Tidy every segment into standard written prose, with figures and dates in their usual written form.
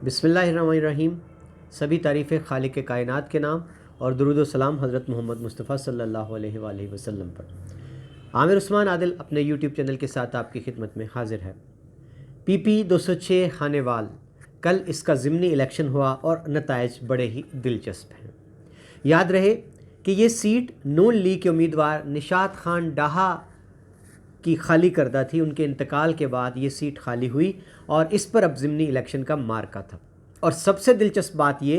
बिस्मिल्लाहिर्रहमानिर्रहीम। सभी तारीफ़ें खालिक कायनात के नाम और दुरूद व सलाम हज़रत मोहम्मद मुस्तफ़ा सल्लल्लाहु अलैहि वसल्लम पर। आमिर उस्मान आदिल अपने यूट्यूब चैनल के साथ आपकी खिदमत में हाजिर है। PP 206 खानेवाल, कल इसका ज़िमनी इलेक्शन हुआ और नताइज बड़े ही दिलचस्प हैं। याद रहे कि ये सीट नून लीग के उम्मीदवार निशात खान डाहा की खाली करदा थी। उनके इंतकाल के बाद ये सीट खाली हुई और इस पर अब ज़िमनी इलेक्शन का मार्का था। और सबसे दिलचस्प बात ये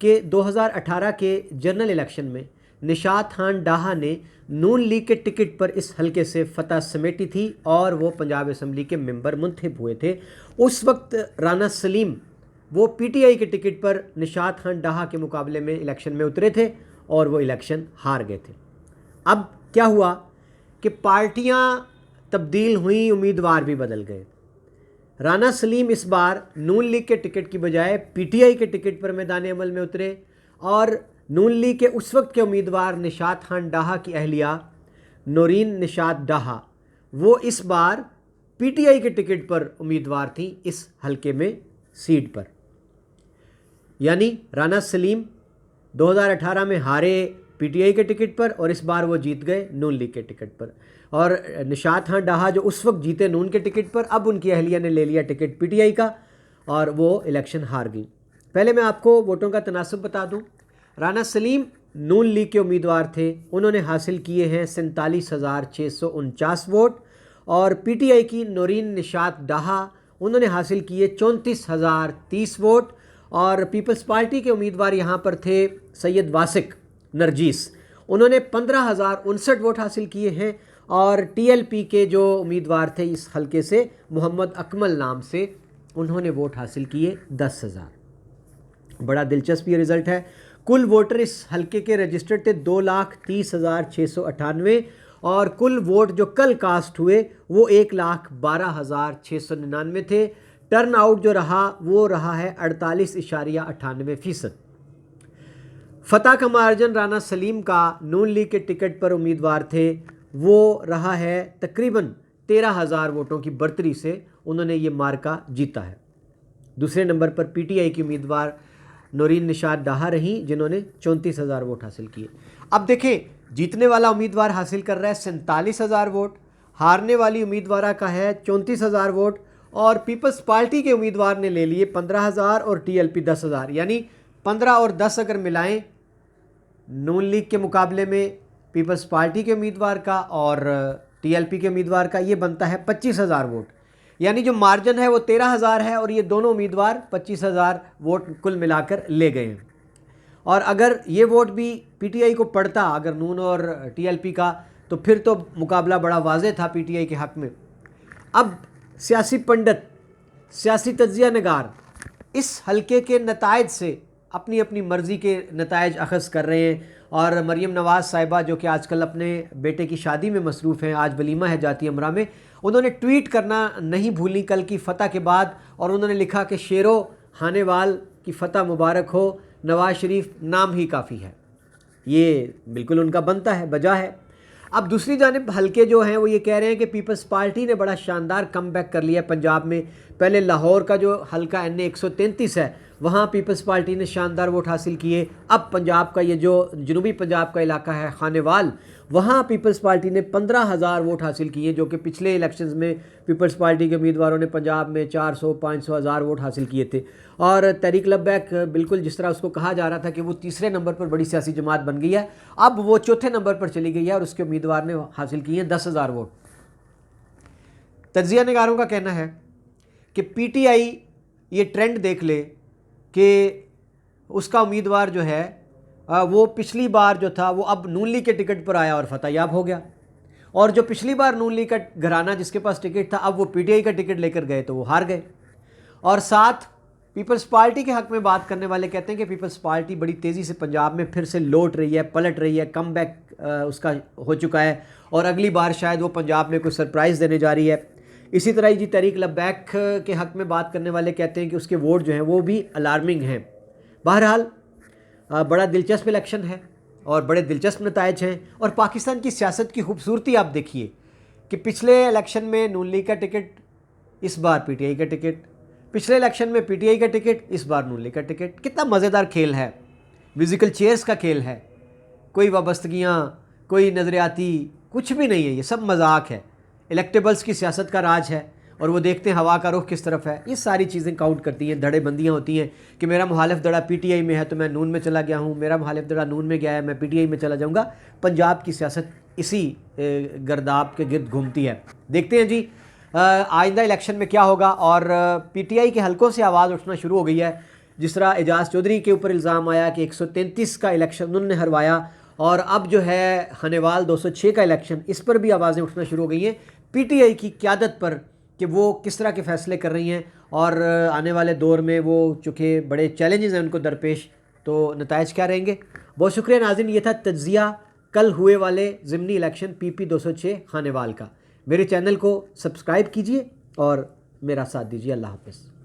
कि 2018 के जनरल इलेक्शन में निशात खान डाहा ने नून लीग के टिकट पर इस हलके से फतह समेटी थी और वो पंजाब असम्बली के मेंबर मुंतखब हुए थे। उस वक्त राना सलीम वो PTI के टिकट पर निशात खान डाहा के मुकाबले में इलेक्शन में उतरे थे और वो इलेक्शन हार गए थे। अब क्या हुआ कि पार्टियां तब्दील हुई, उम्मीदवार भी बदल गए। राना सलीम इस बार नून लीग के टिकट की बजाय PTI के टिकट पर मैदान अमल में उतरे और नून लीग के उस वक्त के उम्मीदवार निशात खान डाहा की अहलिया नौरीन निशात डाहा वो इस बार PTI के टिकट पर उम्मीदवार थी इस हलके में सीट पर। यानी राना सलीम 2018 में हारे PTI के टिकट पर और इस बार वो जीत गए नून लीग के टिकट पर। और निशात खान डाहा जो उस वक्त जीते नून के टिकट पर, अब उनकी अहलिया ने ले लिया टिकट PTI का और वो इलेक्शन हार गई। पहले मैं आपको वोटों का तनासब बता दूं। राना सलीम नून लीग के उम्मीदवार थे, उन्होंने हासिल किए हैं 47,649 वोट और PTI की नौरीन निशात डाहा उन्होंने हासिल किए 34,030 वोट और पीपल्स पार्टी के उम्मीदवार यहाँ पर थे सैयद वासिक नरजीस, उन्होंने 15,059 वोट हासिल किए हैं और TLP के जो उम्मीदवार थे इस हलके से मोहम्मद अकमल नाम से, उन्होंने वोट हासिल किए 10,000। बड़ा दिलचस्प ये रिज़ल्ट है। कुल वोटर इस हलके के रजिस्टर्ड थे 2,30,698 और कुल वोट जो कल कास्ट हुए वो 1,12,699 थे। टर्न आउट जो रहा वो रहा है 48.98%। फतह का मार्जिन राना सलीम का नून लीग के टिकट पर उम्मीदवार थे वो रहा है तकरीबन 13,000 वोटों की बढ़तरी से उन्होंने ये मार्का जीता है। दूसरे नंबर पर PTI की उम्मीदवार नौरीन निशात डाहा रही जिन्होंने 34,000 वोट हासिल किए। अब देखें, जीतने वाला उम्मीदवार हासिल कर रहा है 47,000 वोट, हारने वाली उम्मीदवार का है 34,000 वोट और पीपल्स पार्टी के उम्मीदवार ने ले लिए 15,000 और TLP 10,000। यानी 15 और 10 अगर मिलाएं नून लीग के मुकाबले में पीपल्स पार्टी के उम्मीदवार का और TLP के उम्मीदवार का, ये बनता है 25,000 वोट। यानी जो मार्जिन है वो 13,000 है और ये दोनों उम्मीदवार 25,000 वोट कुल मिलाकर ले गए हैं। और अगर ये वोट भी PTI को पड़ता, अगर नून और TLP का, तो फिर तो मुकाबला बड़ा वाज़ेह था PTI के हक़ में। अब सियासी पंडित, सियासी तज्ज़िया नगार इस हलके के नताइज से अपनी अपनी मर्ज़ी के नताइज अखज़ कर रहे हैं और मरीम नवाज़ साहिबा जो कि आजकल अपने बेटे की शादी में मसरूफ़ हैं, आज वलीमा है जाती अमरा में, उन्होंने ट्वीट करना नहीं भूली कल की फ़तह के बाद और उन्होंने लिखा कि शेरो खानेवाल की फ़तह मुबारक हो, नवाज़ शरीफ नाम ही काफ़ी है। ये बिल्कुल उनका बनता है, बजा है। अब दूसरी जानिब हलके जो हैं वो ये कह रहे हैं कि पीपल्स पार्टी ने बड़ा शानदार कमबैक कर लिया पंजाब में। पहले लाहौर का जो हलका NA 133 है वहाँ पीपल्स पार्टी ने शानदार वोट हासिल किए। अब पंजाब का ये जो जनूबी पंजाब का इलाका है खानेवाल, वहाँ पीपल्स पार्टी ने 15,000 वोट हासिल किए, जो कि पिछले इलेक्शंस में पीपल्स पार्टी के उम्मीदवारों ने पंजाब में 400, 500 हज़ार वोट हासिल किए थे। और तहरीक लब्बैक बिल्कुल जिस तरह उसको कहा जा रहा था कि वो तीसरे नंबर पर बड़ी सियासी जमात बन गई है, अब वो चौथे नंबर पर चली गई है और उसके उम्मीदवार ने हासिल किए हैं 10,000 वोट। तज्ज़िया निगारों का कहना है कि PTI ये ट्रेंड देख ले कि उसका उम्मीदवार जो है वो पिछली बार जो था वो अब नून लीग के टिकट पर आया और फतहयाब हो गया, और जो पिछली बार नून लीग का घराना जिसके पास टिकट था अब वो PTI का टिकट लेकर गए तो वो हार गए। और साथ पीपल्स पार्टी के हक़ में बात करने वाले कहते हैं कि पीपल्स पार्टी बड़ी तेज़ी से पंजाब में फिर से लौट रही है, पलट रही है, कमबैक उसका हो चुका है और अगली बार शायद वो पंजाब में कोई सरप्राइज़ देने जा रही है। इसी तरह जी तहरीक लब्बैक के हक़ में बात करने वाले कहते हैं कि उसके वोट जो हैं वो भी अलार्मिंग हैं। बहरहाल बड़ा दिलचस्प इलेक्शन है और बड़े दिलचस्प नताइज हैं। और पाकिस्तान की सियासत की खूबसूरती आप देखिए कि पिछले इलेक्शन में नून लीग का टिकट, इस बार PTI का टिकट, पिछले इलेक्शन में पीटीआई का टिकट, इस बार नून लीग का टिकट। कितना मज़ेदार खेल है, म्यूज़िकल चेयर्स का खेल है, कोई वाबस्तगियाँ, कोई नज़रियाती कुछ भी नहीं है, ये सब मजाक है। इलेक्टेबल्स की सियासत का राज है और वो देखते हैं हवा का रुख किस तरफ है। ये सारी चीज़ें काउंट करती हैं, धड़ेबंदियाँ होती हैं कि मेरा मुखालिफ धड़ा पीटीआई में है तो मैं नून में चला गया हूँ, मेरा मुखालिफ धड़ा नून में गया है मैं पीटीआई में चला जाऊँगा। पंजाब की सियासत इसी गर्दाब के गिर्द घूमती है। देखते हैं जी आइंदा इलेक्शन में क्या होगा। और पीटीआई के हलकों से आवाज़ उठना शुरू हो गई है। जिस तरह एजाज चौधरी के ऊपर इल्ज़ाम आया कि 133 का इलेक्शन उन्होंने हरवाया, और अब जो है हनेवाल 206 का इलेक्शन, इस पर भी आवाज़ें उठना शुरू हो गई हैं पीटीआई की क़यादत पर कि वो किस तरह के फ़ैसले कर रही हैं और आने वाले दौर में वो चूँकि बड़े चैलेंजेस हैं उनको दरपेश, तो नताइज क्या रहेंगे। बहुत शुक्रिया नाज़रीन, ये था तज्ज़िया कल हुए वाले ज़िमनी इलेक्शन पीपी 206 खानेवाल का। मेरे चैनल को सब्सक्राइब कीजिए और मेरा साथ दीजिए। अल्लाह हाफ़िज़।